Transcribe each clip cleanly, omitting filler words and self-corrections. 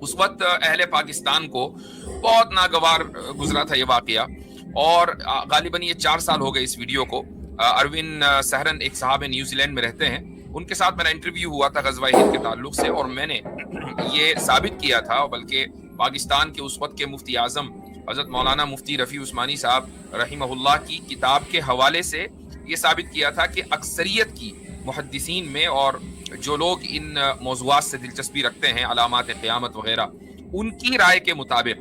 اس وقت اہل پاکستان کو بہت ناگوار گزرا تھا یہ واقعہ، اور غالباً یہ 4 سال ہو گئے اس ویڈیو کو۔ اروین سہرن ایک صاحب نیوزی لینڈ میں رہتے ہیں، ان کے ساتھ میرا انٹرویو ہوا تھا غزوہ ہند کے تعلق سے، اور میں نے یہ ثابت کیا تھا، بلکہ پاکستان کے اس وقت کے مفتی اعظم حضرت مولانا مفتی رفیع عثمانی صاحب رحمہ اللہ کی کتاب کے حوالے سے یہ ثابت کیا تھا کہ اکثریت کی محدثین میں، اور جو لوگ ان موضوعات سے دلچسپی رکھتے ہیں، علامات قیامت وغیرہ، ان کی رائے کے مطابق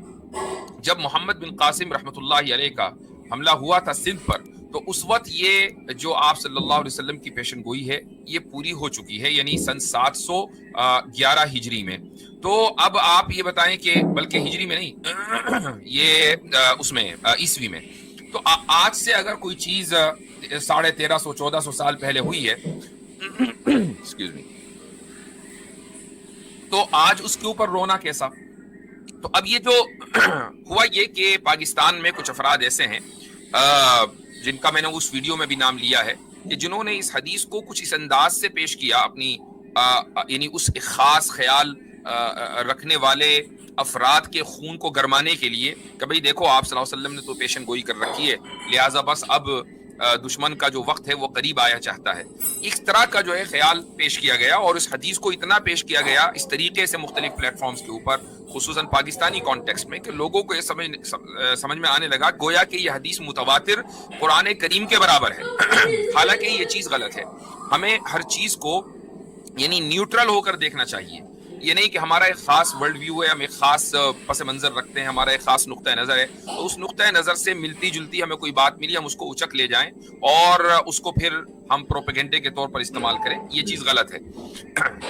جب محمد بن قاسم رحمۃ اللہ علیہ کا حملہ ہوا تھا سندھ پر، تو اس وقت یہ جو آپ صلی اللہ علیہ وسلم کی پیشن گوئی ہے یہ پوری ہو چکی ہے، یعنی سن 711 ہجری میں۔ تو اب آپ یہ بتائیں کہ بلکہ ہجری میں نہیں، یہ اس میں عیسوی میں، تو آج سے اگر کوئی چیز 1350 1400 سال پہلے ہوئی ہے ایکسکیوز می، تو آج اس کے اوپر رونا کیسا؟ تو اب یہ جو ہوا یہ کہ پاکستان میں کچھ افراد ایسے ہیں جن کا میں نے اس ویڈیو میں بھی نام لیا ہے، کہ جنہوں نے اس حدیث کو کچھ اس انداز سے پیش کیا اپنی یعنی اس ایک خاص خیال رکھنے والے افراد کے خون کو گرمانے کے لیے کہ بھئی دیکھو آپ صلی اللہ علیہ وسلم نے تو پیشن گوئی کر رکھی ہے، لہٰذا بس اب دشمن کا جو وقت ہے وہ قریب آیا چاہتا ہے۔ اس طرح کا جو ہے خیال پیش کیا گیا، اور اس حدیث کو اتنا پیش کیا گیا اس طریقے سے مختلف پلیٹ فارمز کے اوپر، خصوصاً پاکستانی کانٹیکسٹ میں، کہ لوگوں کو یہ سمجھ میں آنے لگا گویا کہ یہ حدیث متواتر قرآن کریم کے برابر ہے۔ حالانکہ یہ چیز غلط ہے۔ ہمیں ہر چیز کو یعنی نیوٹرل ہو کر دیکھنا چاہیے، یہ نہیں کہ ہمارا ایک خاص ورلڈ ویو ہے، ہم ایک خاص پس منظر رکھتے ہیں، ہمارا ایک خاص نقطہ نظر ہے، تو اس نقطہ نظر سے ملتی جلتی ہمیں کوئی بات ملی ہم اس کو اچک لے جائیں اور اس کو پھر ہم پروپیگنڈے کے طور پر استعمال کریں، یہ چیز غلط ہے۔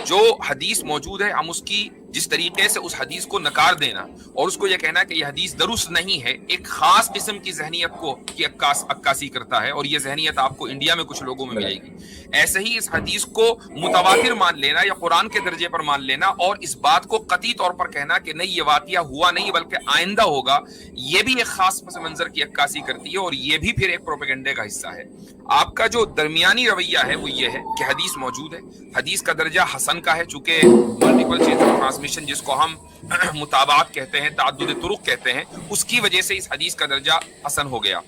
جو حدیث موجود ہے ہم اس کی جس طریقے سے اس حدیث کو نکار دینا اور اس کو یہ کہنا کہ یہ حدیث درست نہیں ہے، ایک خاص قسم کی ذہنیت کو کی عکاسی کرتا ہے، اور یہ ذہنیت آپ کو انڈیا میں کچھ لوگوں میں ملے گی۔ ایسے ہی اس حدیث کو متواتر مان لینا یا قرآن کے درجے پر مان لینا اور اس بات کو قطعی طور پر کہنا کہ نہیں یہ واقعہ ہوا نہیں بلکہ آئندہ ہوگا، یہ بھی ایک خاص پس منظر کی عکاسی کرتی ہے، اور یہ بھی پھر ایک پروپیگنڈے کا حصہ ہے۔ آپ کا جو درمیانی رویہ ہے وہ یہ ہے کہ حدیث موجود ہے، حدیث کا درجہ حسن کا ہے، چونکہ ملٹیپل چینز آف ٹرانسمیشن جس کو ہم مطابعات کہتے ہیں، تعدد طرق کہتے ہیں، اس کی وجہ سے اس حدیث کا درجہ حسن ہو گیا۔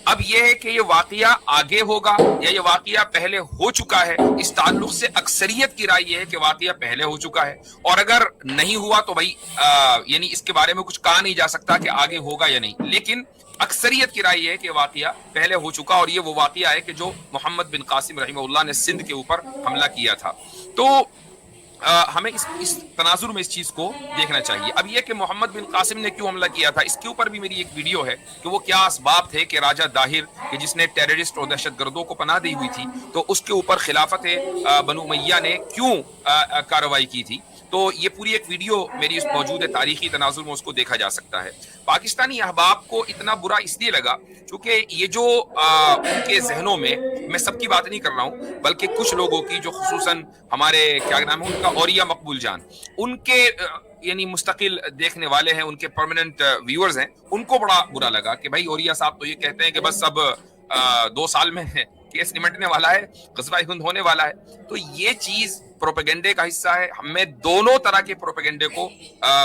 اب یہ ہے کہ یہ واقعہ آگے ہوگا یا یہ واقعہ پہلے ہو چکا ہے، اس تعلق سے اکثریت کی رائے یہ ہے کہ واقعہ پہلے ہو چکا ہے، اور اگر نہیں ہوا تو بھائی یعنی اس کے بارے میں کچھ کہا نہیں جا سکتا کہ آگے ہوگا یا نہیں، لیکن اکثریت کی رائے یہ ہے کہ واقعہ پہلے ہو چکا، اور یہ وہ واقعہ ہے کہ جو محمد بن قاسم رحمہ اللہ نے سندھ کے اوپر حملہ کیا تھا۔ تو ہمیں اس تناظر میں اس چیز کو دیکھنا چاہیے۔ اب یہ کہ محمد بن قاسم نے کیوں حملہ کیا تھا، اس کے اوپر بھی میری ایک ویڈیو ہے کہ وہ کیا اسباب تھے کہ راجہ داہر کہ جس نے ٹیررسٹ اور دہشت گردوں کو پناہ دی ہوئی تھی، تو اس کے اوپر خلافت بنو امیہ نے کیوں کارروائی کی تھی۔ تو یہ پوری ایک ویڈیو میری اس موجود ہے تاریخی تناظر میں، اس کو دیکھا جا سکتا ہے۔ پاکستانی احباب کو اتنا برا اس لیے لگا کیونکہ یہ جو ان کے ذہنوں میں سب کی بات نہیں کر رہا ہوں بلکہ کچھ لوگوں کی جو خصوصاً ہمارے کیا نام ہے ان کا اوریہ مقبول جان، ان کے یعنی مستقل دیکھنے والے ہیں، ان کے پرماننٹ ویورز ہیں، ان کو بڑا برا لگا کہ بھائی اوریہ صاحب تو یہ کہتے ہیں کہ بس اب 2 سال میں کیس نمٹنے والا ہے، غزوہ ہند ہونے والا ہے۔ تو یہ چیز پروپیگنڈے کا حصہ ہے۔ میں دونوں طرح کے پروپیگنڈے کو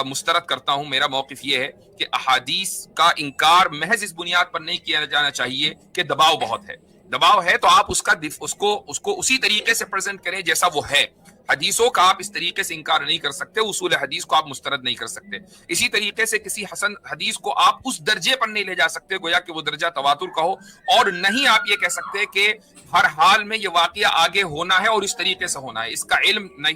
مسترد کرتا ہوں۔ میرا موقف یہ ہے کہ احادیث کا انکار محض اس بنیاد پر نہیں کیا جانا چاہیے کہ دباؤ بہت ہے۔ دباؤ ہے تو آپ اس کو اسی طریقے سے پریزنٹ کریں جیسا وہ ہے۔ حدیثوں کا آپ اس طریقے سے انکار نہیں کر سکتے، اصول حدیث کو آپ مسترد نہیں کر سکتے۔ اسی طریقے سے کسی حسن حدیث کو آپ اس درجے پر نہیں لے جا سکتے گویا کہ وہ درجہ تواتر کا ہو، اور نہیں آپ یہ کہہ سکتے کہ ہر حال میں یہ واقعہ آگے ہونا ہے اور اس طریقے سے ہونا ہے۔ اس کا علم نہ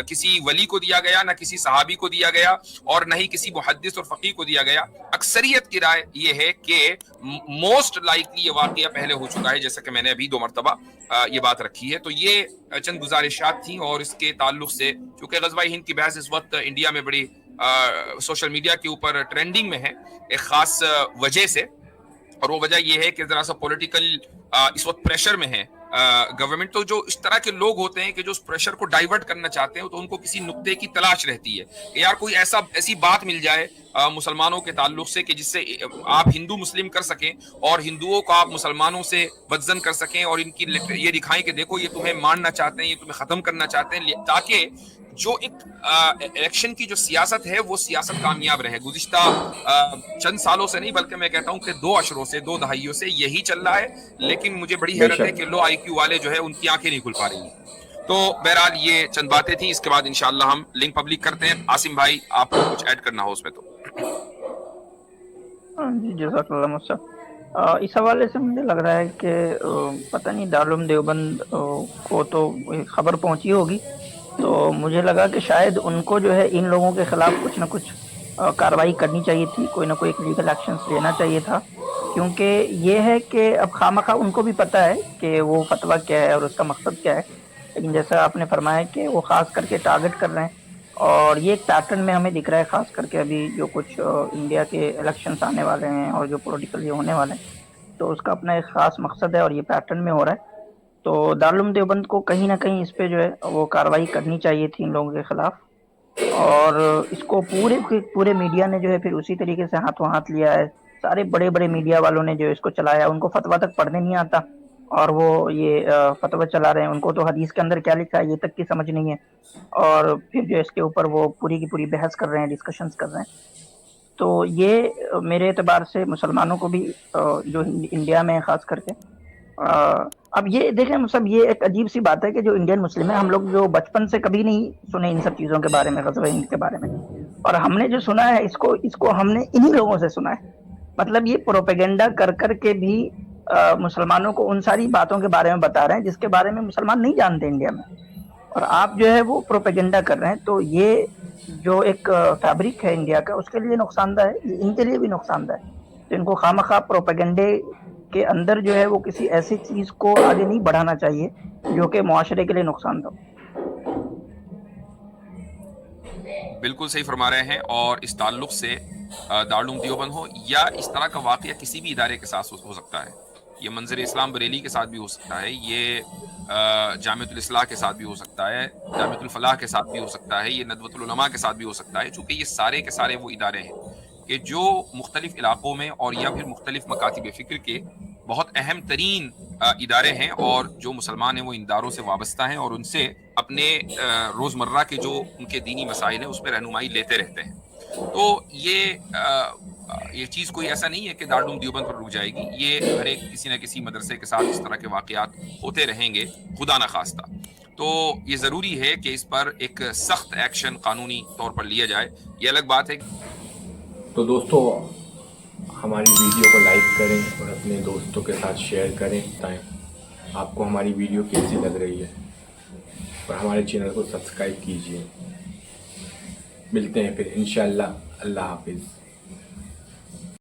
کسی ولی کو دیا گیا، نہ کسی صحابی کو دیا گیا، اور نہ ہی کسی محدث اور فقیہ کو دیا گیا۔ اکثریت کی رائے یہ ہے کہ موسٹ لائکلی یہ واقعہ پہلے ہو چکا ہے، جیسا کہ میں نے ابھی 2 مرتبہ یہ بات رکھی ہے۔ تو یہ چند گزارشات تھیں، اور اس کے تعلق سے چونکہ غزوہ ہند کی بحث اس وقت انڈیا میں بڑی سوشل میڈیا کے اوپر ٹرینڈنگ میں ہے ایک خاص وجہ سے، اور وہ وجہ یہ ہے کہ ذرا سا پولیٹیکل اس وقت پریشر میں ہے گورنمنٹ۔ تو جو اس طرح کے لوگ ہوتے ہیں کہ جو اس پریشر کو ڈائیورٹ کرنا چاہتے ہیں تو ان کو کسی نقطے کی تلاش رہتی ہے کہ یار کوئی ایسی بات مل جائے مسلمانوں کے تعلق سے کہ جس سے آپ ہندو مسلم کر سکیں اور ہندوؤں کو آپ مسلمانوں سے بدزن کر سکیں اور ان کی یہ دکھائیں کہ دیکھو یہ تمہیں مارنا چاہتے ہیں، یہ تمہیں ختم کرنا چاہتے ہیں، تاکہ جو ایک الیکشن کی جو سیاست ہے وہ سیاست کامیاب رہے۔ گزشتہ چند سالوں سے نہیں بلکہ میں کہتا ہوں کہ 2 عشروں سے 2 دہائیوں سے یہی چل رہا ہے، لیکن مجھے بڑی بے حیرت ہے شک کہ لو آئی کیو والے جو ہے ان کی آنکھیں نہیں کھل پا رہی ہیں۔ تو بہرحال یہ چند باتیں تھیں، اس کے بعد انشاءاللہ ہم لنک پبلک کرتے ہیں۔ عاصم بھائی آپ کو کچھ ایڈ کرنا ہو اس میں تو۔ جی جزاک اللہ مصطفیٰ۔ اس حوالے سے مجھے لگ رہا ہے کہ پتہ نہیں دارالعلوم دیوبند کو تو خبر پہنچی ہوگی، تو مجھے لگا کہ شاید ان کو جو ہے ان لوگوں کے خلاف کچھ نہ کچھ کارروائی کرنی چاہیے تھی، کوئی نہ کوئی ایک لیگل ایکشنز لینا چاہیے تھا، کیونکہ یہ ہے کہ اب خواہ ان کو بھی پتہ ہے کہ وہ فتویٰ کیا ہے اور اس کا مقصد کیا ہے، لیکن جیسا آپ نے فرمایا کہ وہ خاص کر کے ٹارگٹ کر رہے ہیں، اور یہ ایک پیٹرن میں ہمیں دکھ رہا ہے، خاص کر کے ابھی جو کچھ انڈیا کے الیکشنز آنے والے ہیں اور جو پولیٹیکل یہ ہونے والے ہیں، تو اس کا اپنا ایک خاص مقصد ہے اور یہ پیٹرن میں ہو رہا ہے۔ تو دارالعلوم دیوبند کو کہیں نہ کہیں اس پہ جو ہے وہ کارروائی کرنی چاہیے تھی ان لوگوں کے خلاف، اور اس کو پورے میڈیا نے جو ہے پھر اسی طریقے سے ہاتھوں ہاتھ لیا ہے۔ سارے بڑے بڑے میڈیا والوں نے جو اس کو چلایا، ان کو فتویٰ تک پڑھنے نہیں آتا اور وہ یہ فتویٰ چلا رہے ہیں، ان کو تو حدیث کے اندر کیا لکھا ہے یہ تک کی سمجھ نہیں ہے، اور پھر جو اس کے اوپر وہ پوری کی پوری بحث کر رہے ہیں، ڈسکشنز کر رہے ہیں۔ تو یہ میرے اعتبار سے مسلمانوں کو بھی جو انڈیا میں خاص کر کے اب یہ دیکھیں سب، یہ ایک عجیب سی بات ہے کہ جو انڈین مسلم ہیں، ہم لوگ جو بچپن سے کبھی نہیں سنے ان سب چیزوں کے بارے میں، غزوہ ہند کے بارے میں، اور ہم نے جو سنا ہے اس کو ہم نے انہی لوگوں سے سنا ہے۔ مطلب یہ پروپیگنڈا کر کر کے بھی مسلمانوں کو ان ساری باتوں کے بارے میں بتا رہے ہیں جس کے بارے میں مسلمان نہیں جانتے انڈیا میں، اور آپ جو ہے وہ پروپیگنڈا کر رہے ہیں۔ تو یہ جو ایک فیبرک ہے انڈیا کا، اس کے لیے نقصان دہ ہے، یہ ان کے لیے بھی نقصان دہ ہے۔ تو ان کو خواہ پروپیگنڈے کے اندر جو ہے وہ کسی ایسی چیز کو آگے نہیں بڑھانا چاہیے جو کہ معاشرے کے لیے نقصان دہ ہو۔ بالکل صحیح فرما رہے ہیں، اور اس تعلق سے دارالعلوم دیوبند ہو یا اس طرح کا واقعہ کسی بھی ادارے کے ساتھ ہو سکتا ہے، یہ منظر اسلام بریلی کے ساتھ بھی ہو سکتا ہے، یہ جامعۃ الاصلاح کے ساتھ بھی ہو سکتا ہے، جامعۃ الفلاح کے ساتھ بھی ہو سکتا ہے، یہ ندوۃ العلماء کے ساتھ بھی ہو سکتا ہے، چونکہ یہ سارے کے سارے وہ ادارے ہیں کہ جو مختلف علاقوں میں اور یا پھر مختلف مکاتب فکر کے بہت اہم ترین ادارے ہیں، اور جو مسلمان ہیں وہ ان اداروں سے وابستہ ہیں اور ان سے اپنے روزمرہ کے جو ان کے دینی مسائل ہیں اس پہ رہنمائی لیتے رہتے ہیں۔ تو یہ چیز کوئی ایسا نہیں ہے کہ دارالعلوم دیوبند پر رک جائے گی، یہ ہر ایک کسی نہ کسی مدرسے کے ساتھ اس طرح کے واقعات ہوتے رہیں گے خدا نہ خواستہ۔ تو یہ ضروری ہے کہ اس پر ایک سخت ایکشن قانونی طور پر لیا جائے۔ یہ الگ بات ہے۔ تو دوستو ہماری ویڈیو کو لائک کریں اور اپنے دوستوں کے ساتھ شیئر کریں، بتائیں آپ کو ہماری ویڈیو کیسی لگ رہی ہے، اور ہمارے چینل کو سبسکرائب کیجیے۔ ملتے ہیں پھر انشاءاللہ۔ اللہ حافظ۔